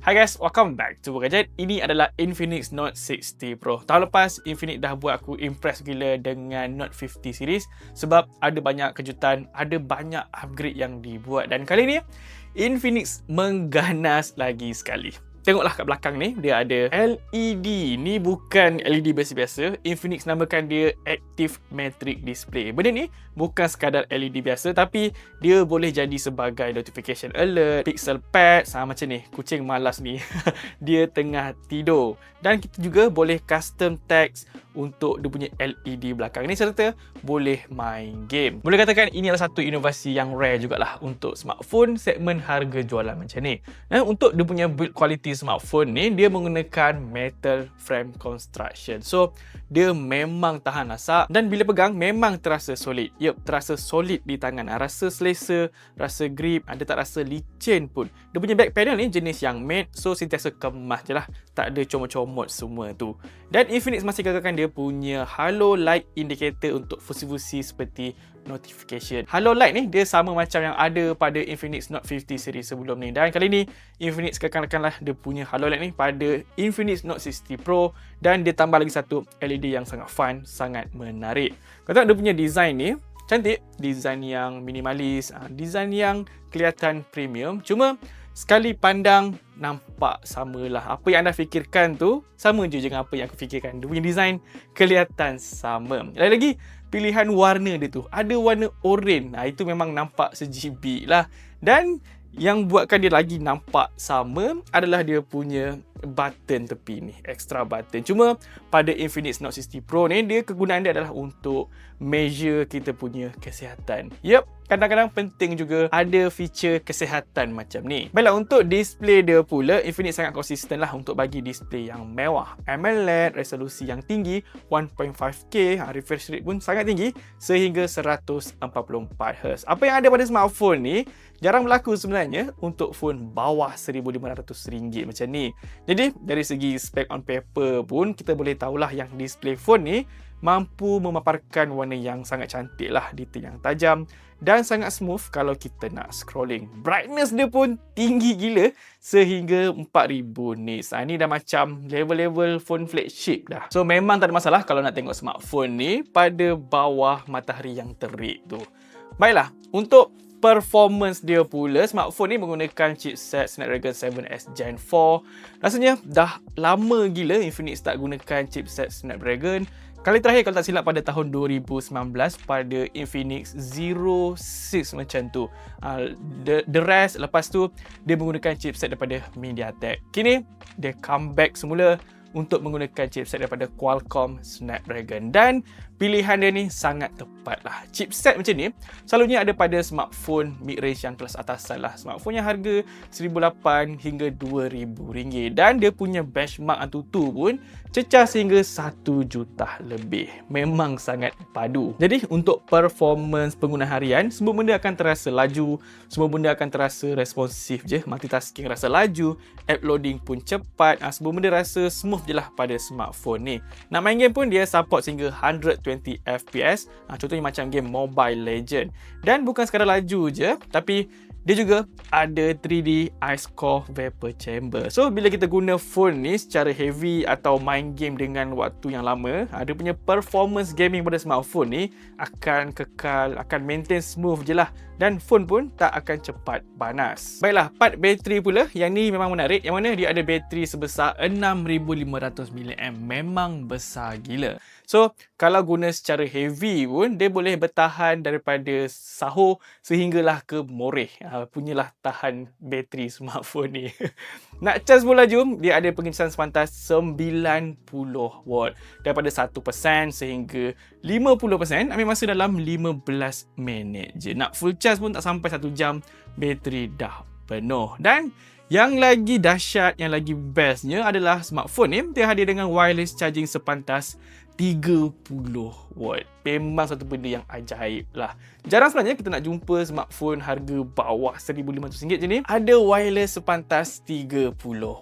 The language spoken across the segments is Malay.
Hi guys, welcome back to Gadget. Ini adalah Infinix Note 60 Pro. Tahun lepas, Infinix dah buat aku impress gila dengan Note 50 series sebab ada banyak kejutan, ada banyak upgrade yang dibuat. Dan kali ni, Infinix mengganas lagi sekali. Tengoklah kat belakang ni, dia ada LED. Ni bukan LED biasa-biasa. Infinix namakan dia Active Matrix Display. Benda ni bukan sekadar LED biasa, tapi dia boleh jadi sebagai notification alert, pixel pad, sama macam ni. Kucing malas ni. Dia tengah tidur. Dan kita juga boleh custom text untuk dia punya LED belakang ni, serta boleh main game. Boleh katakan ini adalah satu inovasi yang rare jugalah untuk smartphone segmen harga jualan macam ni. Dan untuk dia punya build quality smartphone ni, dia menggunakan metal frame construction. So, dia memang tahan asak dan bila pegang memang terasa solid. Yup, terasa solid di tangan. Rasa selesa, rasa grip, ada tak rasa licin pun. Dia punya back panel ni jenis yang matte, so sentiasa kemas je lah. Tak ada comot-comot semua tu. Dan Infinix masih gagalkan dia punya halo light indicator untuk fungsi-fungsi seperti notification. Halo light ni dia sama macam yang ada pada Infinix Note 50 series sebelum ni. Dan kali ni Infinix kekalkanlah dia punya halo light ni pada Infinix Note 60 Pro dan dia tambah lagi satu LED yang sangat fun, sangat menarik. Kau tengok dia punya design ni cantik, design yang minimalis, design yang kelihatan premium. Cuma sekali pandang nampak samalah. Apa yang anda fikirkan tu sama je dengan apa yang aku fikirkan. Dia punya design kelihatan sama. Lagi-lagi pilihan warna dia tu. Ada warna oranye. Itu memang nampak sejibik lah. Dan yang buatkan dia lagi nampak sama adalah dia punya button tepi ni, extra button. Cuma pada Infinix Note 60 Pro ni, dia kegunaan dia adalah untuk measure kita punya kesihatan. Yup, kadang-kadang penting juga ada feature kesihatan macam ni. Baiklah, untuk display dia pula, Infinix sangat konsisten lah untuk bagi display yang mewah. AMOLED, resolusi yang tinggi, 1.5K, refresh rate pun sangat tinggi, sehingga 144Hz. Apa yang ada pada smartphone ni, jarang berlaku sebenarnya untuk phone bawah RM1,500 macam ni. Jadi, dari segi spec on paper pun, kita boleh tahulah yang display phone ni mampu memaparkan warna yang sangat cantik lah, detail yang tajam dan sangat smooth kalau kita nak scrolling. Brightness dia pun tinggi gila sehingga 4000 nits. Ini dah macam level-level phone flagship dah. So memang tak ada masalah kalau nak tengok smartphone ni pada bawah matahari yang terik tu. Baiklah, untuk performance dia pula, smartphone ni menggunakan chipset Snapdragon 7S Gen 4. Rasanya dah lama gila Infinix tak gunakan chipset Snapdragon. Kali terakhir kalau tak silap pada tahun 2019 pada Infinix Zero 6 macam tu. The rest lepas tu dia menggunakan chipset daripada MediaTek. Kini dia comeback semula untuk menggunakan chipset daripada Qualcomm Snapdragon dan pilihan dia ni sangat tepat lah. Chipset macam ni selalunya ada pada smartphone mid-range yang kelas atasan lah. Smartphone yang harga RM1,800 hingga RM2,000 dan dia punya benchmark Antutu pun cecah sehingga RM1 juta lebih. Memang sangat padu. Jadi untuk performance pengguna harian, semua benda akan terasa laju, semua benda akan terasa responsif je, multitasking rasa laju, app loading pun cepat, semua benda rasa smooth je lah pada smartphone ni. Nak main game pun dia support sehingga 120 FPS. Contohnya macam game Mobile Legend. Dan bukan sekadar laju je, tapi dia juga ada 3D Ice Core Vapor Chamber. So, bila kita guna phone ni secara heavy atau main game dengan waktu yang lama, dia punya performance gaming pada smartphone ni akan kekal, akan maintain smooth je lah. Dan phone pun tak akan cepat panas. Baiklah, part bateri pula. Yang ni memang menarik. Yang mana dia ada bateri sebesar 6500 mAh. Memang besar gila. So, kalau guna secara heavy pun, dia boleh bertahan daripada sahur sehinggalah ke moreh. Punyalah tahan bateri smartphone ni. Nak charge pun laju, dia ada pengecasan sepantas 90 watt. Daripada 1% sehingga 50% ambil masa dalam 15 minit je. Nak full charge pun tak sampai 1 jam, bateri dah penuh. Dan yang lagi dahsyat, yang lagi bestnya adalah smartphone ni dia hadir dengan wireless charging sepantas 30 watt. Memang satu benda yang ajaib lah. Jarang sebenarnya kita nak jumpa smartphone harga bawah RM1,500 je ni ada wireless sepantas 30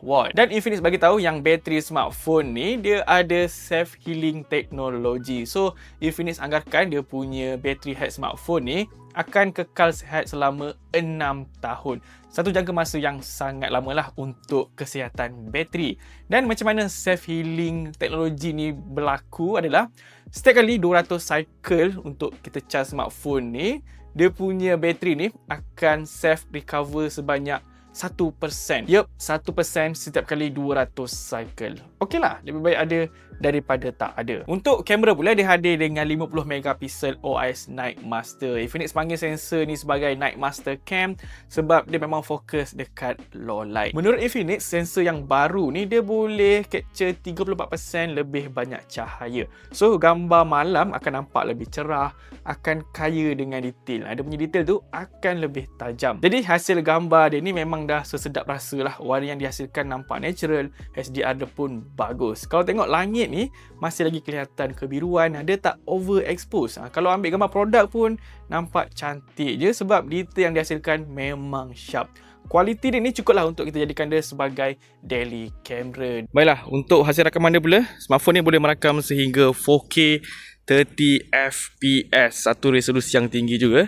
watt. Dan Infinix bagi tahu yang bateri smartphone ni dia ada self healing technology. So Infinix anggarkan dia punya battery health smartphone ni akan kekal sihat selama 6 tahun. Satu jangka masa yang sangat lama lah untuk kesihatan bateri. Dan macam mana self-healing teknologi ni berlaku adalah setiap kali 200 cycle untuk kita charge smartphone ni, dia punya bateri ni akan self-recover sebanyak 1%. Yup, 1% setiap kali 200 cycle. Okey lah, lebih baik ada daripada tak ada. Untuk kamera pula, dia hadir dengan 50 megapixel OIS Night Master. Infinix panggil sensor ni sebagai Night Master Cam sebab dia memang fokus dekat low light. Menurut Infinix, sensor yang baru ni dia boleh capture 34% lebih banyak cahaya. So, gambar malam akan nampak lebih cerah, akan kaya dengan detail. Dia punya detail tu akan lebih tajam. Jadi, hasil gambar dia ni memang dah sesedap rasa lah. Warna yang dihasilkan nampak natural, HDR dia pun bagus. Kalau tengok langit ni masih lagi kelihatan kebiruan, dia tak overexpose. Kalau ambil gambar produk pun nampak cantik je sebab detail yang dihasilkan memang sharp. Kualiti dia ni cukup lah untuk kita jadikan dia sebagai daily camera. Baiklah, untuk hasil rakaman dia pula, smartphone ni boleh merakam sehingga 4K 30fps, satu resolusi yang tinggi juga.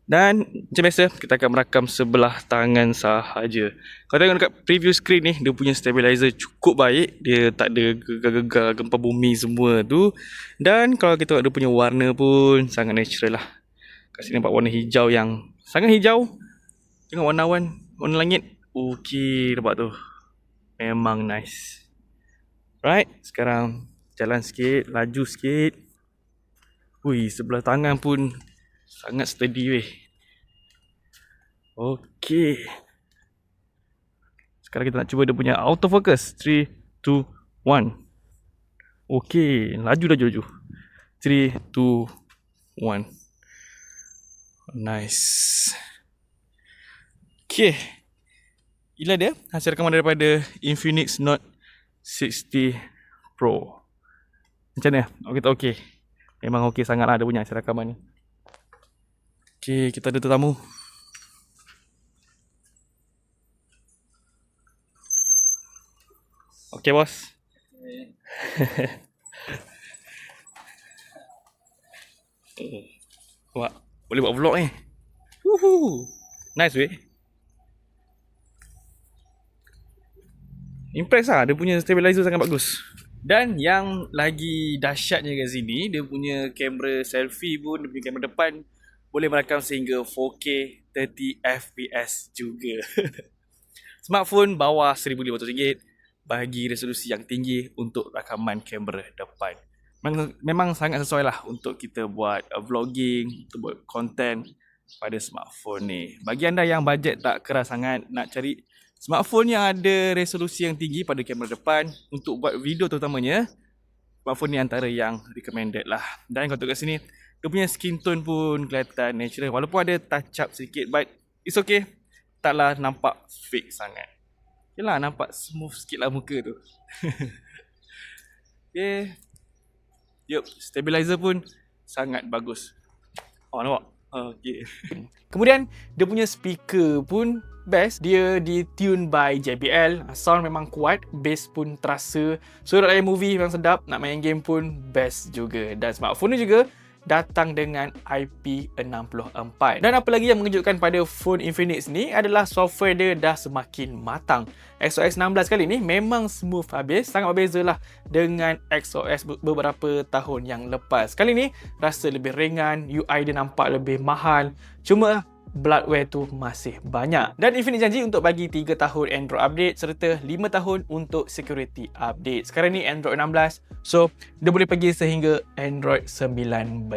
Dan macam biasa, kita akan merakam sebelah tangan sahaja. Kalau tengok dekat preview screen ni, dia punya stabilizer cukup baik. Dia tak ada gegar-gegar gempa bumi semua tu. Dan kalau kita tengok dia punya warna pun sangat natural lah. Kat sini nampak warna hijau yang sangat hijau. Tengok warna awan, warna langit. Okey, nampak tu. Memang nice. Right, sekarang jalan sikit, laju sikit. Ui, sebelah tangan pun sangat steady weh. Okey. Sekarang kita nak cuba dia punya autofocus. 3, 2, 1. Okey, laju. 3, 2, 1. Nice. Okey. Inilah dia hasil rakaman daripada Infinix Note 60 Pro. Macam mana? Okey tak okey? Memang okey sangat lah dia punya hasil rakaman ni. Okey, kita ada tetamu. Okey, bos. Wah, boleh buat vlog ni. Woohoo. Nice weh. Impress lah, dia punya stabilizer sangat bagus. Dan yang lagi dahsyatnya kat sini, dia punya kamera selfie pun, dia punya kamera depan boleh merakam sehingga 4K 30fps juga. Smartphone bawah RM1,500 bagi resolusi yang tinggi untuk rakaman kamera depan. Memang sangat sesuai lah untuk kita buat vlogging, untuk buat konten pada smartphone ni. Bagi anda yang bajet tak keras sangat nak cari smartphone yang ada resolusi yang tinggi pada kamera depan untuk buat video terutamanya, smartphone ni antara yang recommended lah. Dan kalau tengok kat sini, dia punya skin tone pun kelihatan natural. Walaupun ada touch up sedikit, but it's okay. Taklah nampak fake sangat. Yelah, nampak smooth sikit lah muka tu. Okay. Yup, stabilizer pun sangat bagus. Oh, nampak? Okay. Kemudian, dia punya speaker pun best. Dia di-tune by JBL. Sound memang kuat, bass pun terasa. So, nak layan movie memang sedap. Nak main game pun best juga. Dan smartphone ni juga datang dengan IP64. Dan apa lagi yang mengejutkan pada phone Infinix ni adalah software dia dah semakin matang. XOS 16 kali ni memang smooth habis, sangat berbeza lah dengan XOS beberapa tahun yang lepas. Kali ni rasa lebih ringan, UI dia nampak lebih mahal. Cuma bloatware tu masih banyak. Dan Infinix janji untuk bagi 3 tahun Android update serta 5 tahun untuk security update. Sekarang ni Android 16, so dia boleh pergi sehingga Android 19.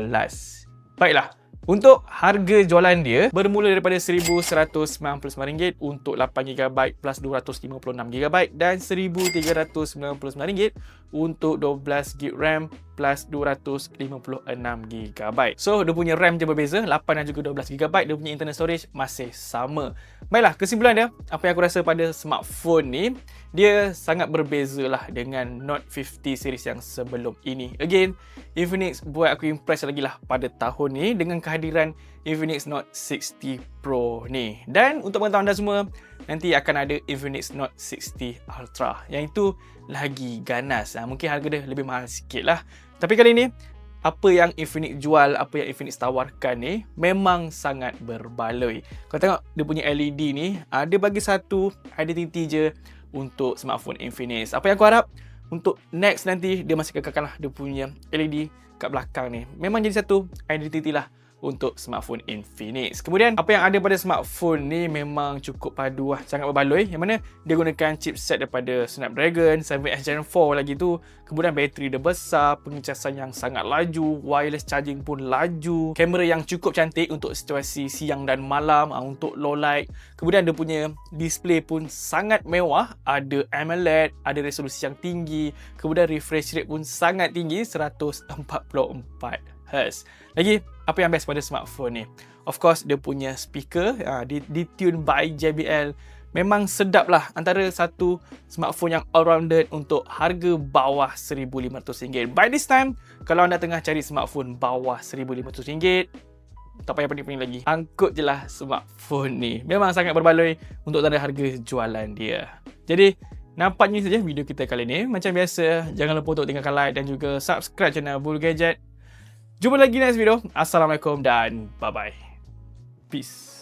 Baiklah, untuk harga jualan dia bermula daripada RM1,199 untuk 8GB plus 256GB dan RM1,399 untuk 12GB RAM plus 256GB. So, dia punya RAM je berbeza, 8 dan juga 12GB. Dia punya internal storage masih sama. Baiklah, kesimpulan dia, apa yang aku rasa pada smartphone ni, dia sangat berbeza lah dengan Note 50 series yang sebelum ini. Again, Infinix buat aku impress lagi lah pada tahun ni dengan kehadiran Infinix Note 60 Pro ni. Dan untuk pengetahuan anda semua, nanti akan ada Infinix Note 60 Ultra. Yang itu lagi ganas. Mungkin harga dia lebih mahal sikit lah. Tapi kali ni, apa yang Infinix jual, apa yang Infinix tawarkan ni memang sangat berbaloi. Kau tengok dia punya LED ni, dia bagi satu identity je untuk smartphone Infinix. Apa yang aku harap untuk next nanti dia masih kekalkan lah dia punya LED kat belakang ni. Memang jadi satu identity lah untuk smartphone Infinix. Kemudian apa yang ada pada smartphone ni memang cukup padu lah, sangat berbaloi, yang mana dia gunakan chipset daripada Snapdragon 7X Gen 4 lagi tu. Kemudian bateri dia besar, pengecasan yang sangat laju, wireless charging pun laju, kamera yang cukup cantik untuk situasi siang dan malam, untuk low light. Kemudian dia punya display pun sangat mewah, ada AMOLED, ada resolusi yang tinggi, kemudian refresh rate pun sangat tinggi, 144 Hz. Lagi, apa yang best pada smartphone ni? Of course, dia punya speaker ditune by JBL. Memang sedap lah, antara satu smartphone yang all-rounded untuk harga bawah RM1,500. By this time, kalau anda tengah cari smartphone bawah RM1,500, tak payah pening-pening lagi, angkut je lah smartphone ni. Memang sangat berbaloi untuk tanda harga jualan dia. Jadi, nampaknya saja video kita kali ni. Macam biasa, jangan lupa untuk tinggalkan like dan juga subscribe channel Bulu Gadget. Jumpa lagi next video. Assalamualaikum dan bye-bye. Peace.